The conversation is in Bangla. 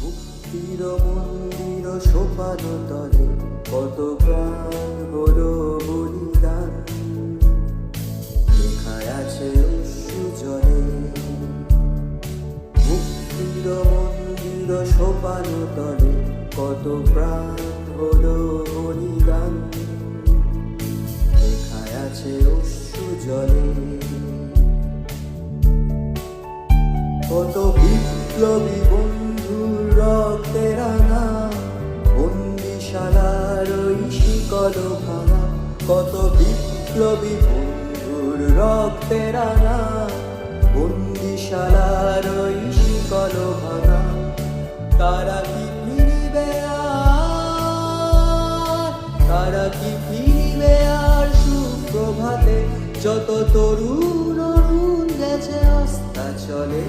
মুক্তির মন্দির সোপান তলে কত প্রাণ হলো বলিদান, লেখায় আছে অশ্রু জলে। মুক্তির মন্দির সোপান তলে কত প্রাণ হলো বলিদান, লেখায় আছে অশ্রু জলে। কত বিপ্লবী বন্ধুর রক্তে রাঙা বন্দিশালার ওই শিকল ভাঙা, কত বিপ্লবী বন্ধুর রক্তে রাঙা বন্দিশালার ওই শিকল ভাঙা। তারা কি ফিরবে আর, তারা কি ফিরবে আর সুপ্রভাতে, যত তরুণ অরুণ গেছে অস্তা চলে।